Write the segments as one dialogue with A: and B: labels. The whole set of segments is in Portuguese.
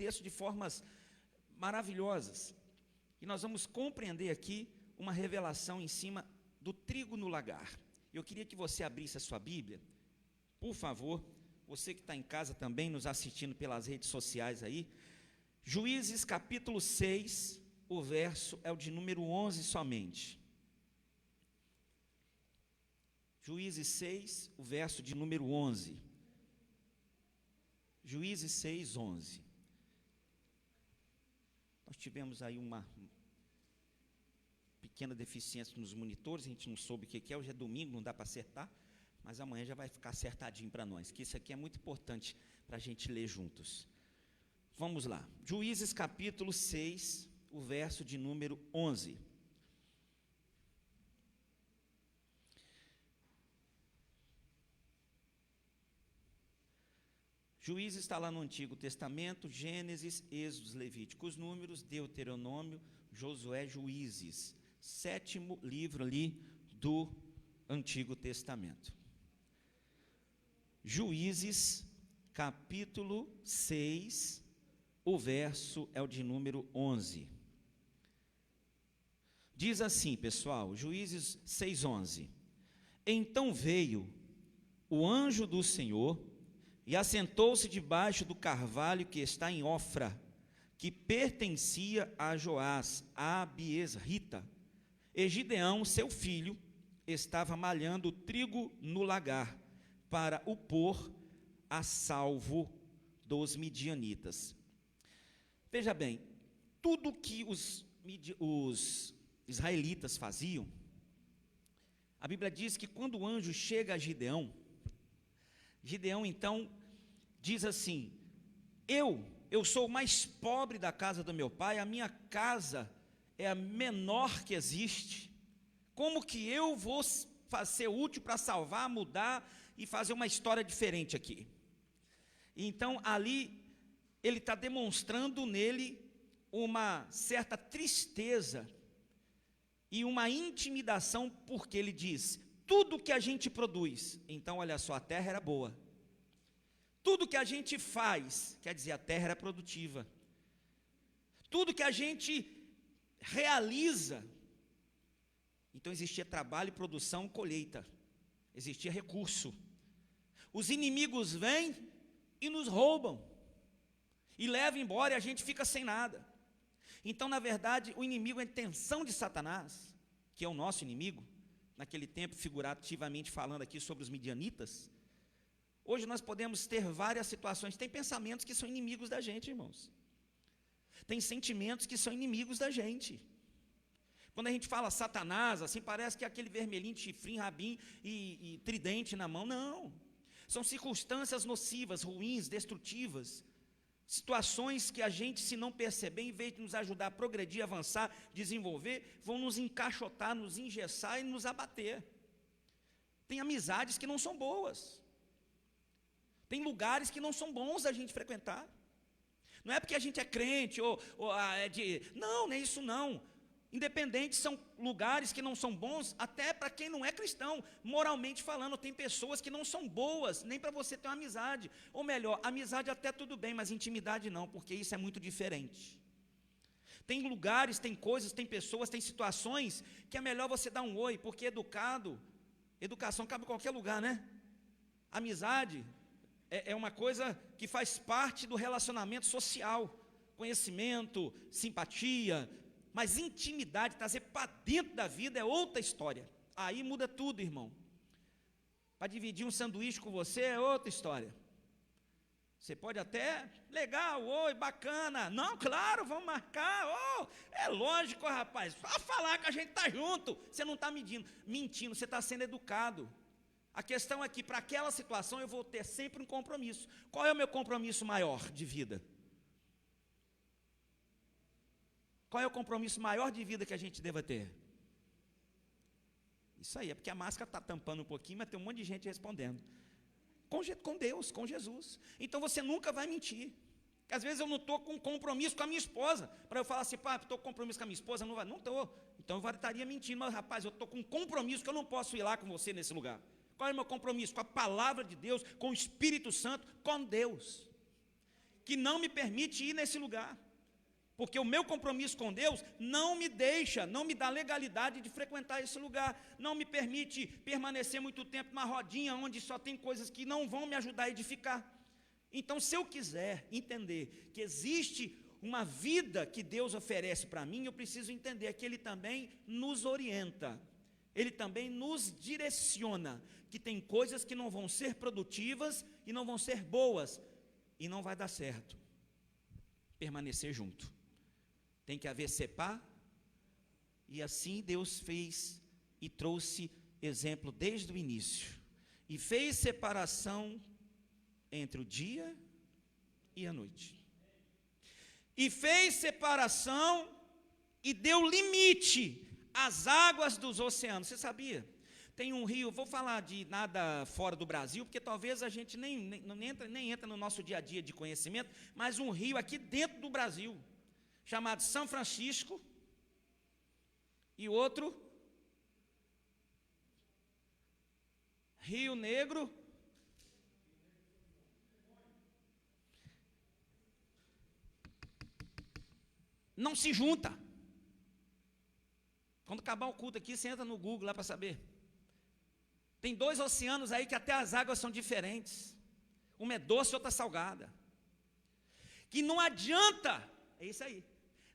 A: texto de formas maravilhosas. E nós vamos compreender aqui uma revelação em cima do trigo no lagar. Eu queria que você abrisse a sua Bíblia, por favor, você que está em casa também, nos assistindo pelas redes sociais aí, Juízes capítulo 6, o verso é o de número 11 somente. Juízes 6, o verso de número 11. Juízes 6, 11. Nós tivemos aí uma pequena deficiência nos monitores, a gente não soube o que é, hoje é domingo, não dá para acertar, mas amanhã já vai ficar acertadinho para nós, que isso aqui é muito importante para a gente ler juntos. Vamos lá, Juízes capítulo 6, o verso de número 11. Juízes está lá no Antigo Testamento, Gênesis, Êxodo, Levíticos, Números, Deuteronômio, Josué, Juízes, 7º livro ali do Antigo Testamento. Juízes, capítulo 6, o verso é o de número 11. Diz assim, pessoal, Juízes 6, 11. Então veio o anjo do Senhor e assentou-se debaixo do carvalho que está em Ofra, que pertencia a Joás, a Abiesrita. E Gideão, seu filho, estava malhando trigo no lagar, para o pôr a salvo dos midianitas. Veja bem, tudo que os israelitas faziam, a Bíblia diz que quando o anjo chega a Gideão, então diz assim: eu sou o mais pobre da casa do meu pai, a minha casa é a menor que existe, como que eu vou ser útil para salvar, mudar e fazer uma história diferente aqui? Então ali ele está demonstrando nele uma certa tristeza e uma intimidação, porque ele diz: tudo que a gente produz, então olha só, a terra era boa, tudo que a gente faz, quer dizer, a terra era produtiva, tudo que a gente realiza, então existia trabalho, produção, colheita, existia recurso. Os inimigos vêm e nos roubam, e levam embora, e a gente fica sem nada. Então, na verdade, o inimigo, a intenção de Satanás, que é o nosso inimigo, naquele tempo, figurativamente falando aqui sobre os midianitas, hoje nós podemos ter várias situações. Tem pensamentos que são inimigos da gente, irmãos. Tem sentimentos que são inimigos da gente. Quando a gente fala Satanás, assim, parece que é aquele vermelhinho, chifrinho, rabinho e tridente na mão. Não. São circunstâncias nocivas, ruins, destrutivas. Situações que a gente, se não perceber, em vez de nos ajudar a progredir, avançar, desenvolver, vão nos encaixotar, nos engessar e nos abater. Tem amizades que não são boas. Tem lugares que não são bons a gente frequentar. Não é porque a gente é crente ou é de... Não é isso não. Independente, são lugares que não são bons, até para quem não é cristão. Moralmente falando, tem pessoas que não são boas, nem para você ter uma amizade. Ou melhor, amizade até tudo bem, mas intimidade não, porque isso é muito diferente. Tem lugares, tem coisas, tem pessoas, tem situações que é melhor você dar um oi, porque educação cabe em qualquer lugar, né? Amizade é uma coisa que faz parte do relacionamento social, conhecimento, simpatia, mas intimidade, trazer para dentro da vida é outra história. Aí muda tudo, irmão. Para dividir um sanduíche com você é outra história. Você pode até, legal, oi, bacana, não, claro, vamos marcar, é lógico, rapaz, só falar que a gente está junto, você não está mentindo, você está sendo educado. A questão é que para aquela situação eu vou ter sempre um compromisso. Qual é o meu compromisso maior de vida? Qual é o compromisso maior de vida que a gente deva ter? Isso aí, é porque a máscara está tampando um pouquinho, mas tem um monte de gente respondendo. Com Deus, com Jesus. Então você nunca vai mentir. Porque às vezes eu não estou com compromisso com a minha esposa, para eu falar assim, pá, estou com compromisso com a minha esposa, não estou. Então eu estaria mentindo, mas rapaz, eu estou com um compromisso que eu não posso ir lá com você nesse lugar. Qual é o meu compromisso? Com a palavra de Deus, com o Espírito Santo, com Deus. que não me permite ir nesse lugar. Porque o meu compromisso com Deus não me deixa, não me dá legalidade de frequentar esse lugar, não me permite permanecer muito tempo numa rodinha onde só tem coisas que não vão me ajudar a edificar. Então, se eu quiser entender que existe uma vida que Deus oferece para mim, eu preciso entender que Ele também nos orienta, Ele também nos direciona, que tem coisas que não vão ser produtivas e não vão ser boas, e não vai dar certo permanecer junto. Tem que haver separ, e assim Deus fez e trouxe exemplo desde o início, e fez separação entre o dia e a noite, e fez separação e deu limite às águas dos oceanos. Você sabia? Tem um rio, vou falar de nada fora do Brasil, porque talvez a gente nem entra no nosso dia a dia de conhecimento, mas um rio aqui dentro do Brasil, chamado São Francisco, e outro, Rio Negro, não se junta. Quando acabar o culto aqui, você entra no Google lá para saber. Tem 2 oceanos aí que até as águas são diferentes. Uma é doce, outra salgada. Que não adianta, é isso aí.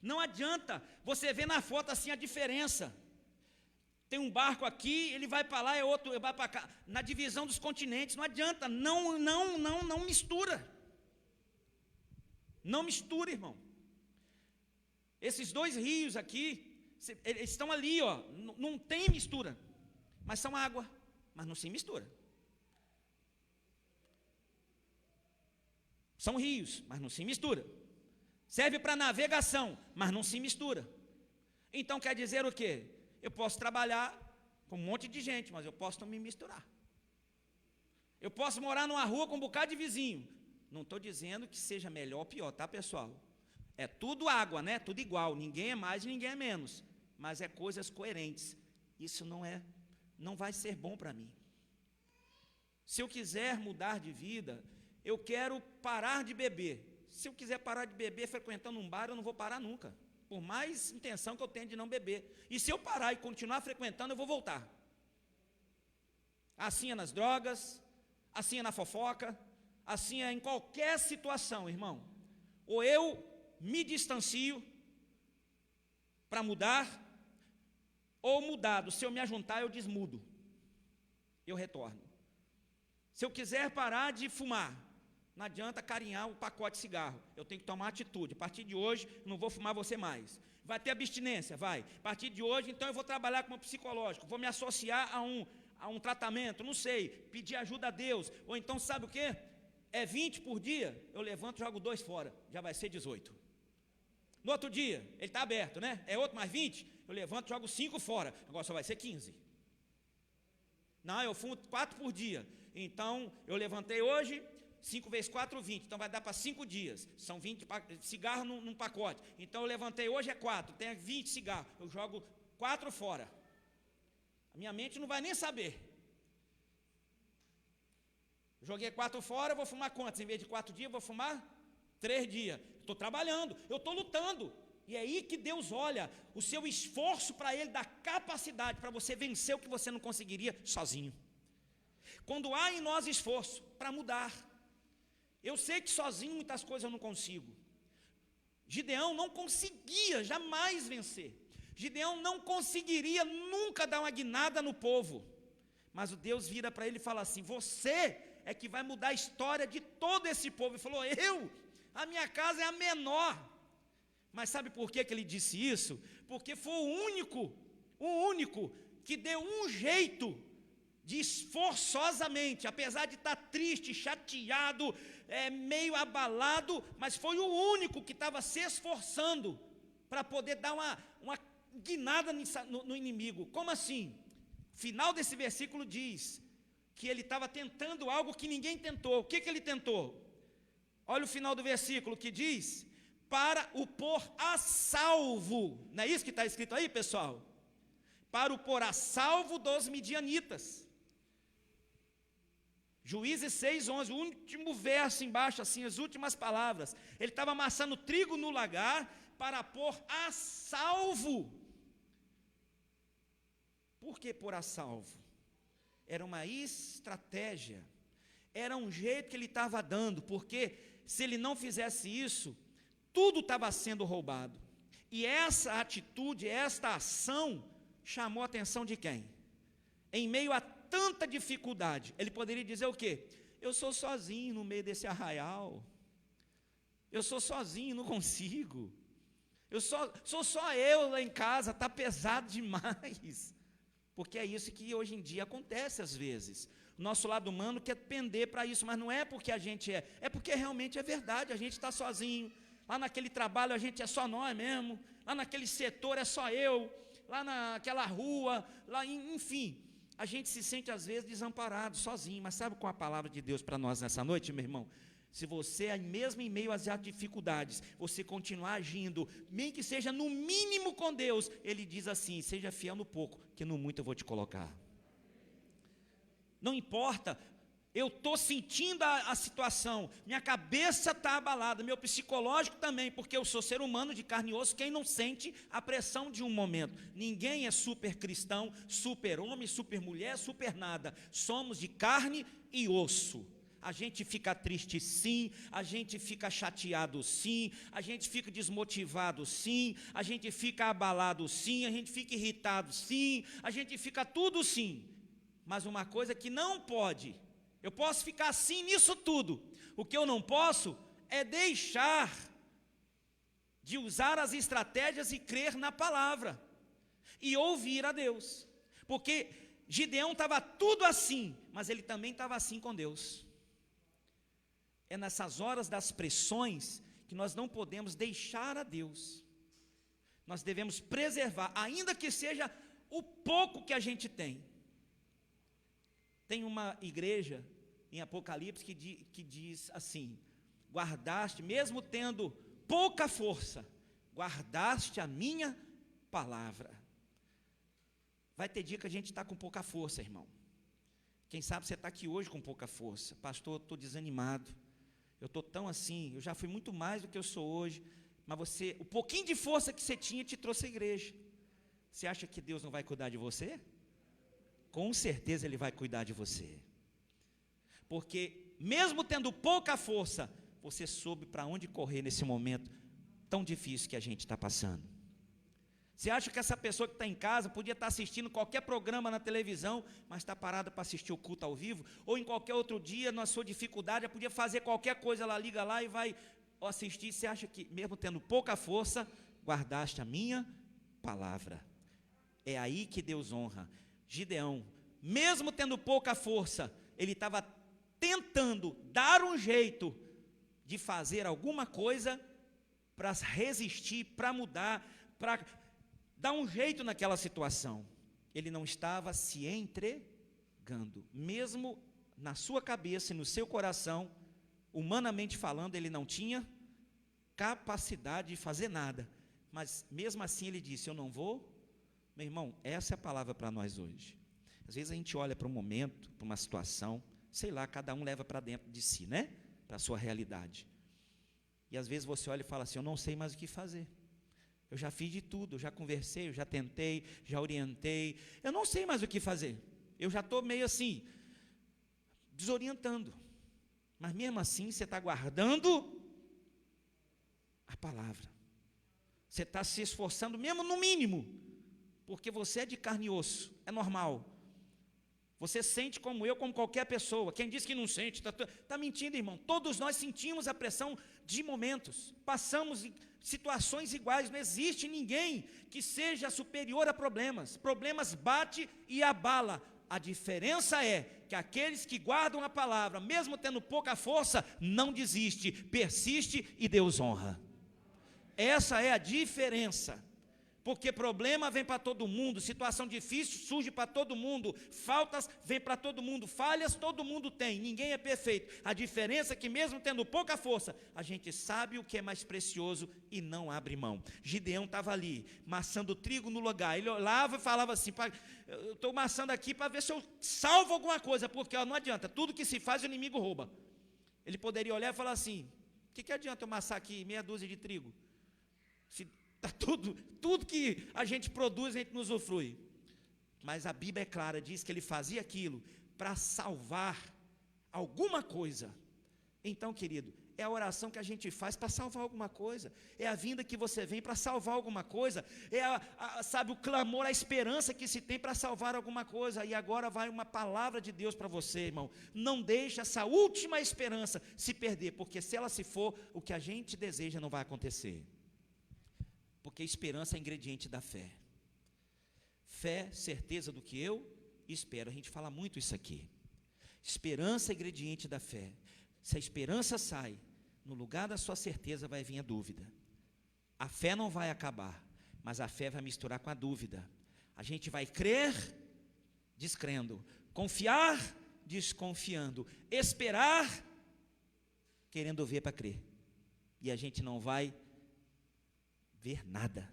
A: Não adianta você ver na foto assim a diferença. Tem um barco aqui, ele vai para lá, é outro, ele vai para cá. Na divisão dos continentes, não adianta, não mistura. Não mistura, irmão. Esses 2 rios aqui, eles estão ali, ó, não tem mistura, mas são água, mas não se mistura. São rios, mas não se mistura. Serve para navegação, mas não se mistura. Então quer dizer o quê? Eu posso trabalhar com um monte de gente, mas eu posso não me misturar. Eu posso morar numa rua com um bocado de vizinho. Não estou dizendo que seja melhor ou pior, tá, pessoal? É tudo água, né? Tudo igual, ninguém é mais, ninguém é menos. Mas é coisas coerentes. Isso não vai ser bom para mim. Se eu quiser mudar de vida, eu quero parar de beber. Se eu quiser parar de beber frequentando um bar, eu não vou parar nunca, por mais intenção que eu tenha de não beber. E se eu parar e continuar frequentando, eu vou voltar. Assim é nas drogas, assim é na fofoca, assim é em qualquer situação, irmão. Ou eu me distancio para mudar, ou mudado, se eu me ajuntar, eu desmudo, eu retorno. Se eu quiser parar de fumar, não adianta carinhar o pacote de cigarro, eu tenho que tomar atitude. A partir de hoje, não vou fumar você mais. Vai ter abstinência? Vai. A partir de hoje, então, eu vou trabalhar com o psicológico, vou me associar a um tratamento, não sei, pedir ajuda a Deus. Ou então, sabe o quê? É 20 por dia, eu levanto e jogo 2 fora, já vai ser 18. No outro dia, ele está aberto, né? É outro mais 20, eu levanto e jogo 5 fora, agora só vai ser 15. Não, eu fumo 4 por dia, então eu levantei hoje, 5 vezes 4, 20, então vai dar para 5 dias, são 20 cigarros num pacote, então eu levantei hoje é 4, tem 20 cigarros, eu jogo 4 fora, a minha mente não vai nem saber, joguei 4 fora, eu vou fumar quantos? Em vez de 4 dias, eu vou fumar 3 dias, estou trabalhando, eu estou lutando, e é aí que Deus olha o seu esforço para Ele, dar capacidade para você vencer o que você não conseguiria sozinho. Quando há em nós esforço para mudar, eu sei que sozinho muitas coisas eu não consigo. Gideão não conseguia jamais vencer. Gideão não conseguiria nunca dar uma guinada no povo. Mas o Deus vira para ele e fala assim: você é que vai mudar a história de todo esse povo. Ele falou: a minha casa é a menor. Mas sabe por que ele disse isso? Porque foi o único que deu um jeito de esforçosamente, apesar de estar triste, chateado, meio abalado, mas foi o único que estava se esforçando para poder dar uma guinada no inimigo. Como assim? Final desse versículo diz que ele estava tentando algo que ninguém tentou. O que ele tentou? Olha o final do versículo que diz: para o pôr a salvo. Não é isso que está escrito aí, pessoal? Para o pôr a salvo dos midianitas. Juízes 6:11, o último verso embaixo, assim, as últimas palavras. Ele estava amassando trigo no lagar para pôr a salvo. Por que pôr a salvo? Era uma estratégia, era um jeito que ele estava dando, porque se ele não fizesse isso, tudo estava sendo roubado. E essa atitude, esta ação, chamou a atenção de quem? Em meio a tanta dificuldade, ele poderia dizer o quê? Eu sou sozinho no meio desse arraial, eu sou sozinho, não consigo, sou só eu lá em casa, está pesado demais, porque é isso que hoje em dia acontece às vezes. O nosso lado humano quer pender para isso, mas não é porque a gente é porque realmente é verdade, a gente está sozinho, lá naquele trabalho a gente é só nós mesmo, lá naquele setor é só eu, lá naquela rua, lá, enfim, a gente se sente às vezes desamparado, sozinho. Mas sabe qual é a palavra de Deus para nós nessa noite, meu irmão? Se você, mesmo em meio às dificuldades, você continuar agindo, nem que seja no mínimo com Deus, Ele diz assim: seja fiel no pouco, que no muito eu vou te colocar. Não importa, eu estou sentindo a situação, minha cabeça está abalada, meu psicológico também, porque eu sou ser humano de carne e osso. Quem não sente a pressão de um momento? Ninguém é super cristão, super homem, super mulher, super nada. Somos de carne e osso. A gente fica triste sim, a gente fica chateado sim, a gente fica desmotivado sim, a gente fica abalado sim, a gente fica irritado sim, a gente fica tudo sim. Mas uma coisa que não pode, eu posso ficar assim nisso tudo, o que eu não posso é deixar de usar as estratégias e crer na palavra, e ouvir a Deus, porque Gideão estava tudo assim, mas ele também estava assim com Deus. É nessas horas das pressões que nós não podemos deixar a Deus, nós devemos preservar, ainda que seja o pouco que a gente tem. Tem uma igreja em Apocalipse que diz assim: guardaste, mesmo tendo pouca força, guardaste a minha palavra. Vai ter dia que a gente está com pouca força, irmão. Quem sabe você está aqui hoje com pouca força. Pastor, eu estou desanimado, eu estou tão assim, eu já fui muito mais do que eu sou hoje. Mas o pouquinho de força que você tinha te trouxe à igreja. Você acha que Deus não vai cuidar de você? Com certeza Ele vai cuidar de você, porque mesmo tendo pouca força, você soube para onde correr nesse momento tão difícil que a gente está passando. Você acha que essa pessoa que está em casa podia estar assistindo qualquer programa na televisão, mas está parada para assistir o culto ao vivo, ou em qualquer outro dia, na sua dificuldade, ela podia fazer qualquer coisa, ela liga lá e vai assistir. Você acha que mesmo tendo pouca força, guardaste a minha palavra? É aí que Deus honra. Gideão, mesmo tendo pouca força, ele estava tentando dar um jeito de fazer alguma coisa para resistir, para mudar, para dar um jeito naquela situação. Ele não estava se entregando, mesmo na sua cabeça e no seu coração, humanamente falando, ele não tinha capacidade de fazer nada, mas mesmo assim ele disse: eu não vou. Meu irmão, essa é a palavra para nós hoje. Às vezes a gente olha para um momento, para uma situação, sei lá, cada um leva para dentro de si, né? Para a sua realidade. E às vezes você olha e fala assim: eu não sei mais o que fazer. Eu já fiz de tudo, eu já conversei, eu já tentei, já orientei, eu não sei mais o que fazer. Eu já estou meio assim, desorientando. Mas mesmo assim você está guardando a palavra. Você está se esforçando mesmo no mínimo, porque você é de carne e osso, é normal. Você sente como eu, como qualquer pessoa. Quem diz que não sente, está mentindo, irmão. Todos nós sentimos a pressão de momentos, passamos em situações iguais. Não existe ninguém que seja superior a problemas. Problemas bate e abala. A diferença é que aqueles que guardam a palavra, mesmo tendo pouca força, não desiste, persiste e Deus honra. Essa é a diferença. Porque problema vem para todo mundo, situação difícil surge para todo mundo, faltas vem para todo mundo, falhas todo mundo tem, ninguém é perfeito. A diferença é que mesmo tendo pouca força, a gente sabe o que é mais precioso e não abre mão. Gideão estava ali, maçando trigo no lugar, ele olhava e falava assim, eu estou maçando aqui para ver se eu salvo alguma coisa, porque não adianta, tudo que se faz o inimigo rouba. Ele poderia olhar e falar assim, o que adianta eu maçar aqui meia dúzia de trigo? Se tá tudo que a gente produz, a gente não usufrui. Mas a Bíblia é clara, diz que ele fazia aquilo para salvar alguma coisa. Então, querido, é a oração que a gente faz para salvar alguma coisa, é a vinda que você vem para salvar alguma coisa, é sabe, o clamor, a esperança que se tem para salvar alguma coisa. E agora vai uma palavra de Deus para você, irmão, não deixe essa última esperança se perder, porque se ela se for, o que a gente deseja não vai acontecer. Porque esperança é ingrediente da fé. Fé, certeza do que eu espero. A gente fala muito isso aqui. Esperança é ingrediente da fé. Se a esperança sai, no lugar da sua certeza vai vir a dúvida. A fé não vai acabar, mas a fé vai misturar com a dúvida. A gente vai crer descrendo, confiar desconfiando, esperar querendo ver para crer. E a gente não vai ver nada,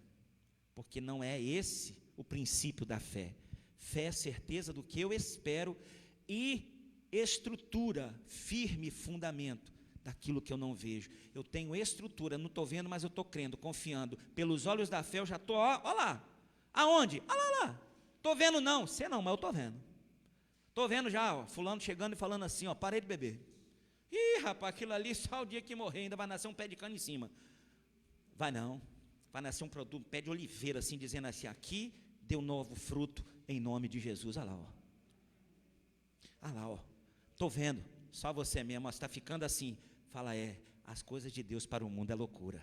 A: porque não é esse o princípio da fé. Fé é certeza do que eu espero e estrutura, firme fundamento daquilo que eu não vejo. Eu tenho estrutura, não estou vendo, mas eu estou crendo, confiando. Pelos olhos da fé eu já estou, ó lá. Aonde? Lá. Estou vendo não, você não, mas eu estou vendo. Estou vendo já, ó, fulano chegando e falando assim, ó, parei de beber. Ih, rapaz, aquilo ali só o dia que morrer, ainda vai nascer um pé de cana em cima. Vai não. Vai nascer um produto, um pé de oliveira, assim, dizendo assim, aqui deu novo fruto, em nome de Jesus. Olha lá, ó, estou vendo, só você mesmo, ó, está ficando assim. Fala, as coisas de Deus para o mundo é loucura.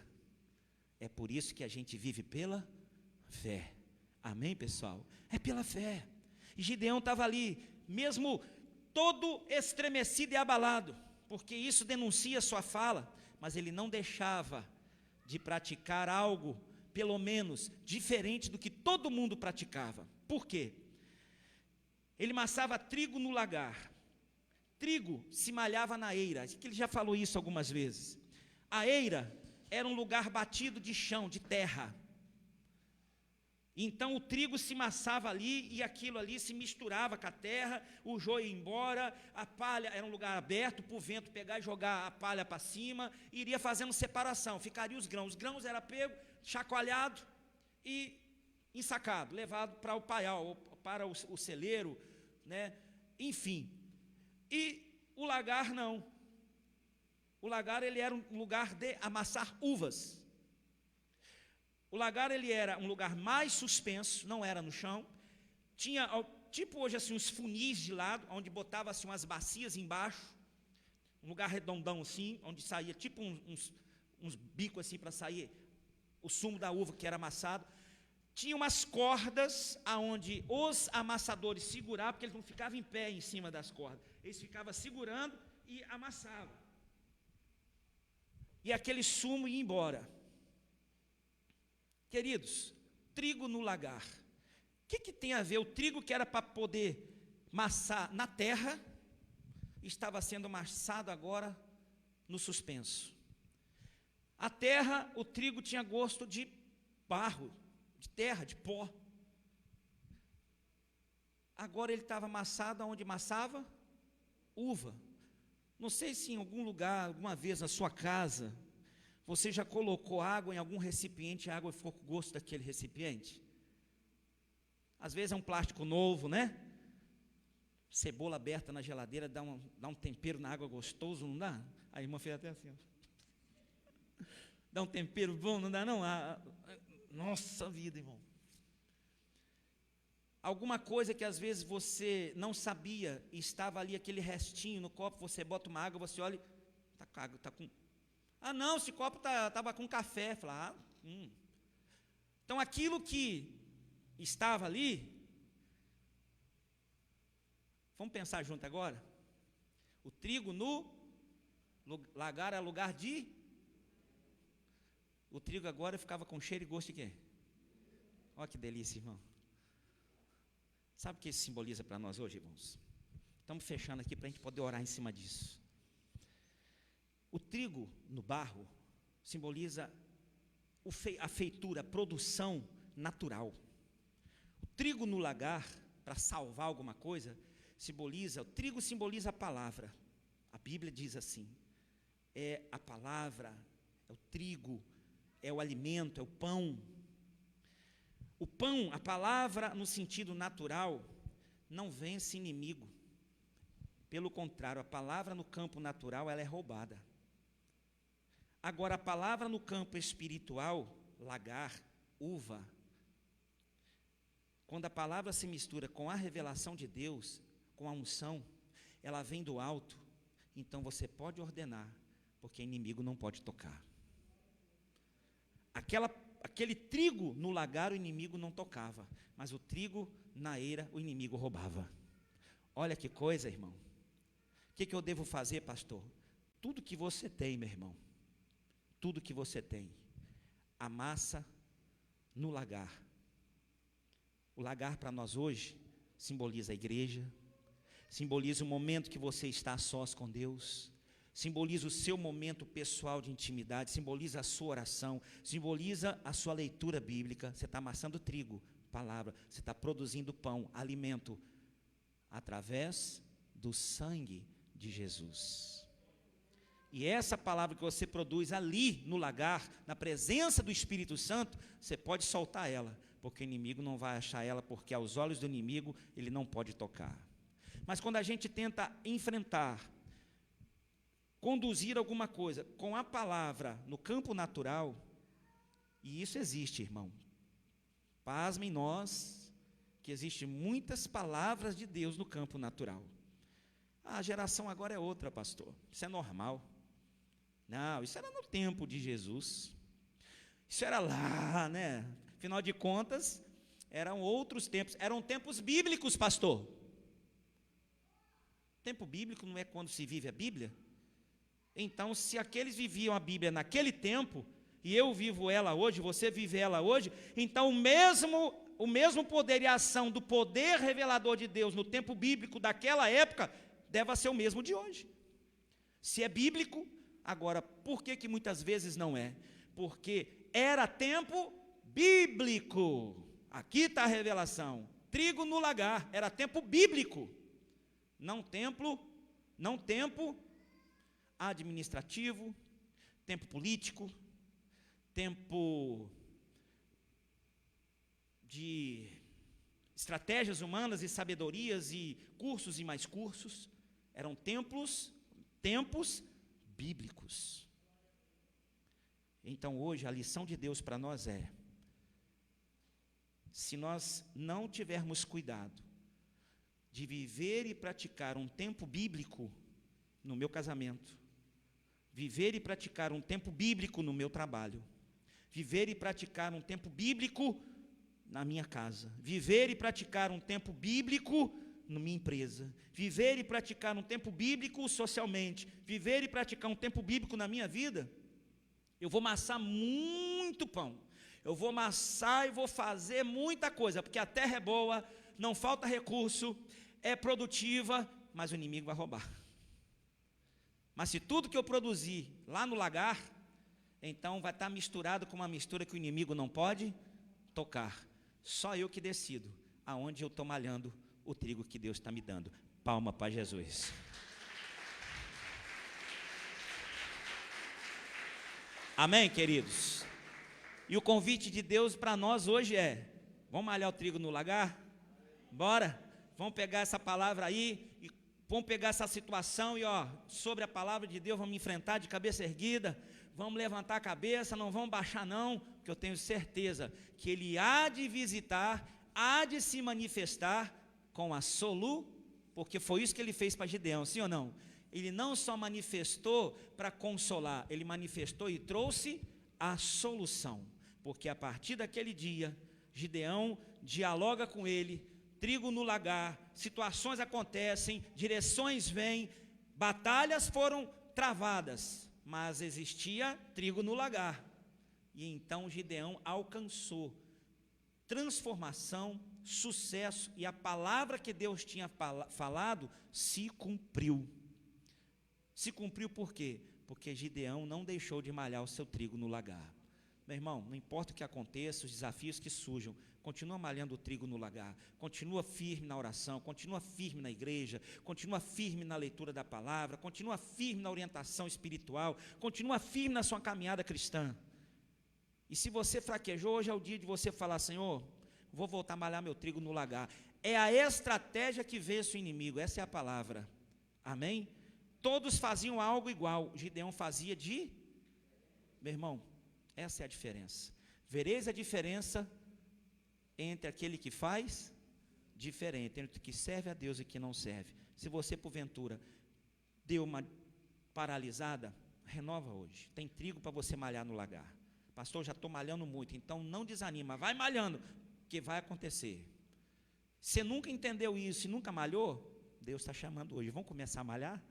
A: É por isso que a gente vive pela fé. Amém, pessoal? É pela fé. E Gideão estava ali, mesmo todo estremecido e abalado, porque isso denuncia sua fala, mas ele não deixava de praticar algo, pelo menos, diferente do que todo mundo praticava. Por quê? Ele maçava trigo no lagar. Trigo se malhava na eira. Acho que ele já falou isso algumas vezes. A eira era um lugar batido de chão, de terra. Então o trigo se maçava ali e aquilo ali se misturava com a terra, o joio ia embora, a palha era um lugar aberto para o vento pegar e jogar a palha para cima, iria fazendo separação, ficaria os grãos eram pego, chacoalhado e ensacado, levado para o paial, ou para o celeiro, né? Enfim. E o lagar não. O lagar ele era um lugar de amassar uvas. O lagar ele era um lugar mais suspenso, não era no chão. Tinha, tipo hoje assim, uns funis de lado, onde botava assim umas bacias embaixo. Um lugar redondão assim, onde saía tipo uns bicos assim para sair o sumo da uva que era amassado. Tinha umas cordas aonde os amassadores seguravam, porque eles não ficavam em pé em cima das cordas. Eles ficavam segurando e amassavam. E aquele sumo ia embora. Queridos, trigo no lagar. O que tem a ver? O trigo que era para poder maçar na terra, estava sendo amassado agora no suspenso. A terra, o trigo tinha gosto de barro, de terra, de pó. Agora ele estava amassado aonde amassava? Uva. Não sei se em algum lugar, alguma vez na sua casa, você já colocou água em algum recipiente e a água ficou com gosto daquele recipiente? Às vezes é um plástico novo, né? Cebola aberta na geladeira, dá um tempero na água gostoso, não dá? A irmã fez até assim, ó. Dá um tempero bom, não dá não? Nossa vida, irmão. Alguma coisa que às vezes você não sabia, e estava ali aquele restinho no copo, você bota uma água, você olha, está com... Ah não, esse copo estava com café. Fala, Então aquilo que estava ali, vamos pensar junto agora? O trigo no lagar é lugar de... O trigo agora ficava com cheiro e gosto de quê? Olha que delícia, irmão. Sabe o que isso simboliza para nós hoje, irmãos? Estamos fechando aqui para a gente poder orar em cima disso. O trigo no barro simboliza a feitura, a produção natural. O trigo no lagar, para salvar alguma coisa, o trigo simboliza a palavra. A Bíblia diz assim, é a palavra, é o trigo, é o alimento, é o pão. O pão, a palavra no sentido natural, não vence inimigo. Pelo contrário, a palavra no campo natural, ela é roubada. Agora, a palavra no campo espiritual, lagar, uva, quando a palavra se mistura com a revelação de Deus, com a unção, ela vem do alto, então você pode ordenar, porque inimigo não pode tocar. Aquele trigo no lagar o inimigo não tocava, mas o trigo na eira o inimigo roubava. Olha que coisa, irmão. O que eu devo fazer, pastor? Tudo que você tem, meu irmão, tudo que você tem, amassa no lagar. O lagar para nós hoje simboliza a igreja, simboliza o momento que você está a sós com Deus, simboliza o seu momento pessoal de intimidade, simboliza a sua oração, simboliza a sua leitura bíblica. Você está amassando trigo, palavra, você está produzindo pão, alimento, através do sangue de Jesus. E essa palavra que você produz ali no lagar, na presença do Espírito Santo, você pode soltar ela, porque o inimigo não vai achar ela, porque aos olhos do inimigo ele não pode tocar. Mas quando a gente tenta enfrentar, conduzir alguma coisa com a palavra no campo natural, e isso existe, irmão. Pasmem nós, que existem muitas palavras de Deus no campo natural. A geração agora é outra, pastor. Isso é normal. Não, isso era no tempo de Jesus. Isso era lá, né? Afinal de contas, eram outros tempos. Eram tempos bíblicos, pastor. Tempo bíblico não é quando se vive a Bíblia? Então, se aqueles viviam a Bíblia naquele tempo, e eu vivo ela hoje, você vive ela hoje, então o mesmo poder e ação do poder revelador de Deus no tempo bíblico daquela época, deve ser o mesmo de hoje. Se é bíblico, agora, por que muitas vezes não é? Porque era tempo bíblico. Aqui está a revelação. Trigo no lagar, era tempo bíblico. Não tempo administrativo, tempo político, tempo de estratégias humanas e sabedorias e cursos e mais cursos. Eram tempos bíblicos. Então hoje a lição de Deus para nós é: se nós não tivermos cuidado de viver e praticar um tempo bíblico no meu casamento, viver e praticar um tempo bíblico no meu trabalho, viver e praticar um tempo bíblico na minha casa, viver e praticar um tempo bíblico na minha empresa, viver e praticar um tempo bíblico socialmente, viver e praticar um tempo bíblico na minha vida, eu vou amassar muito pão, eu vou amassar e vou fazer muita coisa, porque a terra é boa, não falta recurso, é produtiva, mas o inimigo vai roubar. Mas se tudo que eu produzir lá no lagar, então vai estar misturado com uma mistura que o inimigo não pode tocar. Só eu que decido aonde eu estou malhando o trigo que Deus está me dando. Palma para Jesus. Amém, queridos? E o convite de Deus para nós hoje é: vamos malhar o trigo no lagar? Bora? Vamos pegar essa palavra aí, e vamos pegar essa situação e sobre a palavra de Deus, vamos enfrentar de cabeça erguida, vamos levantar a cabeça, não vamos baixar não, porque eu tenho certeza que Ele há de visitar, há de se manifestar com a porque foi isso que Ele fez para Gideão, sim ou não? Ele não só manifestou para consolar, Ele manifestou e trouxe a solução, porque a partir daquele dia, Gideão dialoga com ele, trigo no lagar, situações acontecem, direções vêm, batalhas foram travadas, mas existia trigo no lagar, e então Gideão alcançou transformação, sucesso, e a palavra que Deus tinha falado se cumpriu. Se cumpriu por quê? Porque Gideão não deixou de malhar o seu trigo no lagar. Meu irmão, não importa o que aconteça, os desafios que surjam, continua malhando o trigo no lagar, continua firme na oração, continua firme na igreja, continua firme na leitura da palavra, continua firme na orientação espiritual, continua firme na sua caminhada cristã. E se você fraquejou, hoje é o dia de você falar: Senhor, vou voltar a malhar meu trigo no lagar. É a estratégia que vence o inimigo, essa é a palavra. Amém? Todos faziam algo igual, Gideão fazia meu irmão, essa é a diferença. Vereis a diferença entre aquele que faz diferente, entre o que serve a Deus e que não serve. Se você porventura deu uma paralisada, renova hoje. Tem trigo para você malhar no lagar. Pastor, já estou malhando muito, então não desanima, vai malhando, que vai acontecer. Você nunca entendeu isso e nunca malhou? Deus está chamando hoje. Vamos começar a malhar?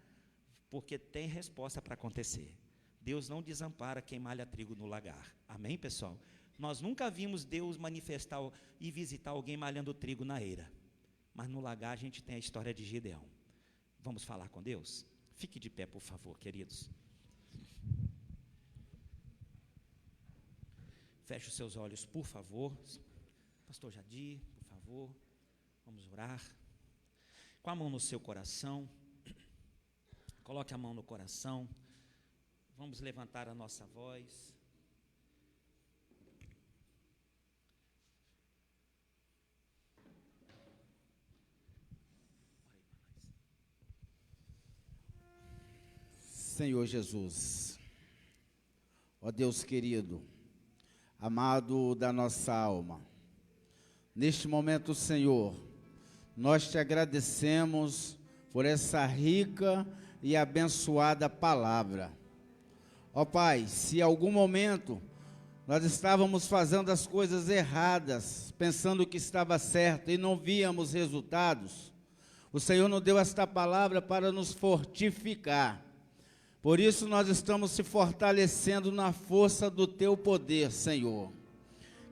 A: Porque tem resposta para acontecer. Deus não desampara quem malha trigo no lagar. Amém, pessoal? Nós nunca vimos Deus manifestar e visitar alguém malhando trigo na eira. Mas no lagar a gente tem a história de Gideão. Vamos falar com Deus? Fique de pé, por favor, queridos. Feche os seus olhos, por favor. Pastor Jadir, por favor. Vamos orar. Com a mão no seu coração. Coloque a mão no coração. Vamos levantar a nossa voz.
B: Senhor Jesus, ó Deus querido, amado da nossa alma, neste momento, Senhor, nós te agradecemos por essa rica e abençoada palavra. Ó Pai, se em algum momento nós estávamos fazendo as coisas erradas, pensando que estava certo e não víamos resultados, o Senhor nos deu esta palavra para nos fortificar. Por isso nós estamos se fortalecendo na força do Teu poder, Senhor.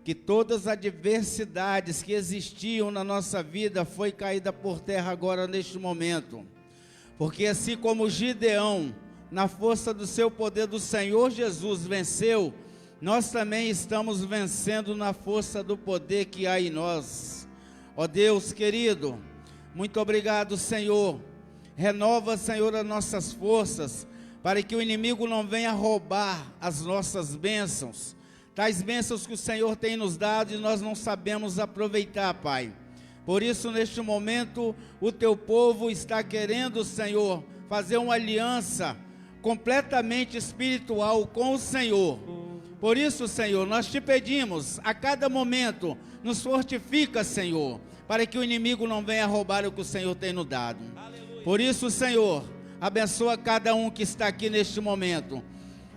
B: Que todas as adversidades que existiam na nossa vida foi caída por terra agora neste momento. Porque assim como Gideão, na força do seu poder do Senhor Jesus venceu, nós também estamos vencendo na força do poder que há em nós. Ó Deus querido, muito obrigado, Senhor. Renova, Senhor, as nossas forças, para que o inimigo não venha roubar as nossas bênçãos, tais bênçãos que o Senhor tem nos dado e nós não sabemos aproveitar, Pai. Por isso, neste momento, o Teu povo está querendo, Senhor, fazer uma aliança completamente espiritual com o Senhor. Por isso, Senhor, nós te pedimos, a cada momento, nos fortifica, Senhor, para que o inimigo não venha roubar o que o Senhor tem nos dado. Aleluia. Por isso, Senhor, abençoa cada um que está aqui neste momento,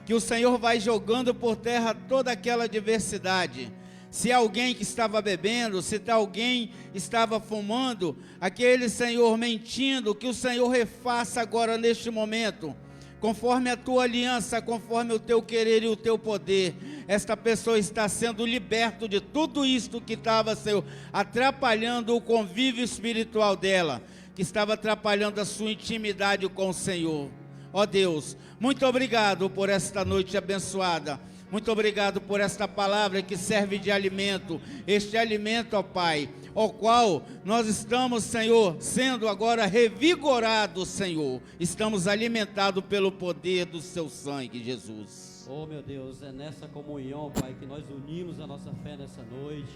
B: que o Senhor vai jogando por terra toda aquela adversidade. Se alguém que estava bebendo, se alguém estava fumando, aquele, Senhor, mentindo, que o Senhor refaça agora neste momento, conforme a Tua aliança, conforme o Teu querer e o Teu poder. Esta pessoa está sendo liberta de tudo isto que estava, Senhor, atrapalhando o convívio espiritual dela, que estava atrapalhando a sua intimidade com o Senhor. Ó Deus, muito obrigado por esta noite abençoada. Muito obrigado por esta palavra que serve de alimento. Este alimento, ó Pai, ao qual nós estamos, Senhor, sendo agora revigorados, Senhor. Estamos alimentados pelo poder do Seu sangue, Jesus.
C: Oh, meu Deus, é nessa comunhão, Pai, que nós unimos a nossa fé nessa noite.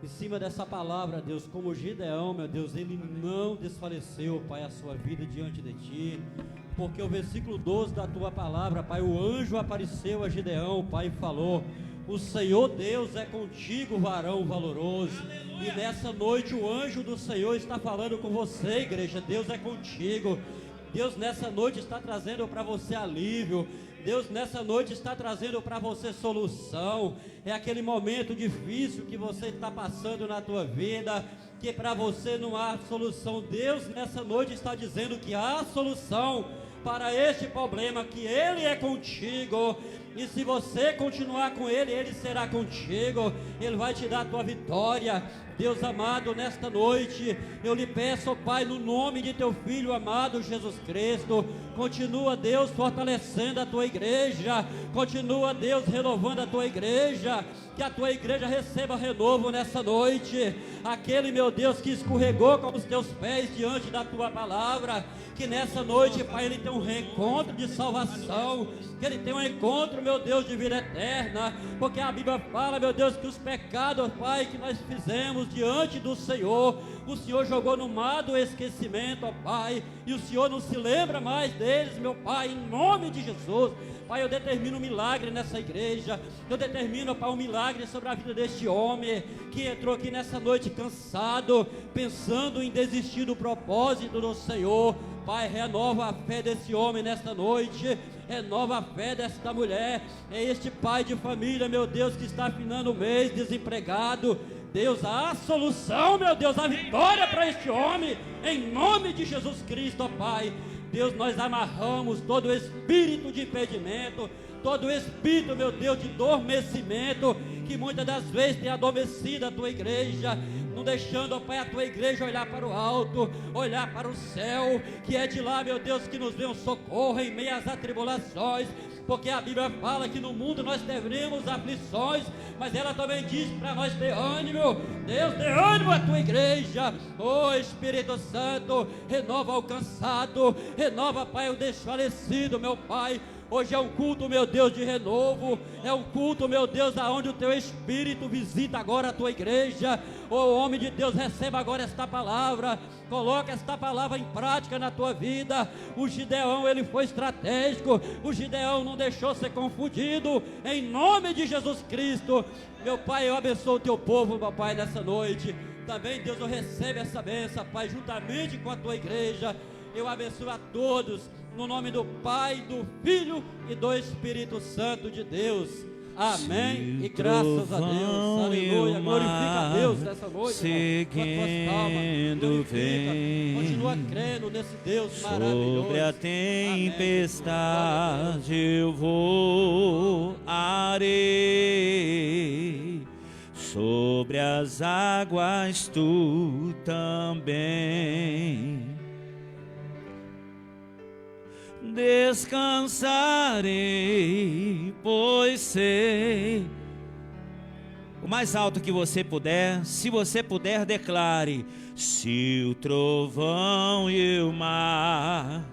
C: Em cima dessa palavra, Deus, como Gideão, meu Deus, ele não desfaleceu, Pai, a sua vida diante de Ti, porque o versículo 12 da Tua palavra, Pai, o anjo apareceu a Gideão, Pai, e falou: o Senhor Deus é contigo, varão valoroso. Aleluia. E nessa noite o anjo do Senhor está falando com você, igreja. Deus é contigo. Deus nessa noite está trazendo para você alívio. Deus nessa noite está trazendo para você solução. É aquele momento difícil que você está passando na tua vida, que para você não há solução. Deus nessa noite está dizendo que há solução para este problema, que Ele é contigo. E se você continuar com Ele, Ele será contigo. Ele vai te dar a tua vitória. Deus amado, nesta noite, eu lhe peço, ó Pai, no nome de teu Filho amado Jesus Cristo, continua, Deus, fortalecendo a tua igreja, continua, Deus, renovando a tua igreja, que a tua igreja receba renovo nessa noite. Aquele, meu Deus, que escorregou com os teus pés diante da tua palavra, que nessa noite, Pai, ele tem um reencontro de salvação, que ele tem um encontro, meu Deus, de vida eterna, porque a Bíblia fala, meu Deus, que os pecados, Pai, que nós fizemos diante do Senhor, o Senhor jogou no mar do esquecimento, ó Pai, e o Senhor não se lembra mais deles, meu Pai, em nome de Jesus. Pai, eu determino um milagre nessa igreja, eu determino, Pai, um milagre sobre a vida deste homem, que entrou aqui nessa noite cansado, pensando em desistir do propósito do Senhor. Pai, renova a fé desse homem nesta noite, renova a fé desta mulher, é este pai de família, meu Deus, que está finando o mês, desempregado. Deus, a solução, meu Deus, a vitória para este homem, em nome de Jesus Cristo, ó Pai. Deus, nós amarramos todo o espírito de impedimento, todo o espírito, meu Deus, de adormecimento, que muitas das vezes tem adormecido a tua igreja, não deixando, ó Pai, a tua igreja olhar para o alto, olhar para o céu, que é de lá, meu Deus, que nos vem um socorro em meio às atribulações, porque a Bíblia fala que no mundo nós teremos aflições, mas ela também diz para nós ter ânimo. Deus, dê ânimo à tua igreja, oh Espírito Santo, renova o cansado, renova, Pai, o desfalecido, meu Pai. Hoje é um culto, meu Deus, de renovo, é um culto, meu Deus, aonde o teu Espírito visita agora a tua igreja. Oh homem de Deus, receba agora esta palavra, coloca esta palavra em prática na tua vida. O Gideão, ele foi estratégico, o Gideão não deixou ser confundido, em nome de Jesus Cristo. Meu Pai, eu abençoo o teu povo, meu Pai, nessa noite. Também, Deus, eu recebo essa bênção, Pai, juntamente com a tua igreja. Eu abençoo a todos, no nome do Pai, do Filho e do Espírito Santo de Deus. Amém. E graças a Deus. Aleluia. Glorifica a Deus nessa noite.
A: Seguindo vem.
C: Continua crendo nesse Deus maravilhoso.
A: Sobre a tempestade eu voarei, sobre as águas tu também. Descansarei, pois sei. O mais alto que você puder, se você puder, declare: se o trovão e o mar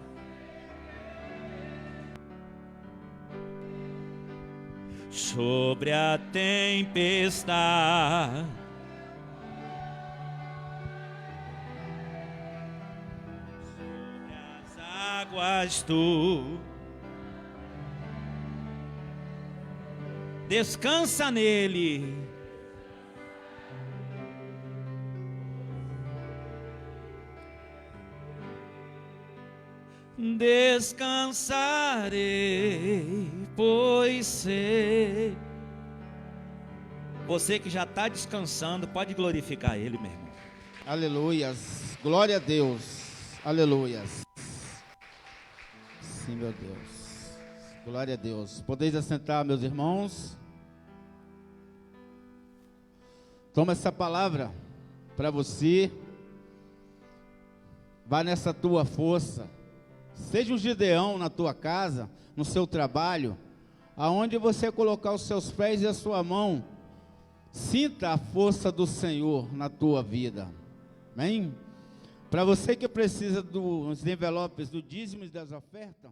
A: sobre a tempestade águas tu descansa nele, descansarei, pois sei. Você que já está descansando, pode glorificar ele, meu irmão.
B: Aleluias, glória a Deus, aleluias. Sim, meu Deus, glória a Deus. Podeis assentar, meus irmãos. Toma essa palavra para você. Vá nessa tua força. Seja um Gideão na tua casa, no seu trabalho, aonde você colocar os seus pés e a sua mão, sinta a força do Senhor na tua vida. Amém? Para você que precisa dos envelopes do dízimo e das ofertas,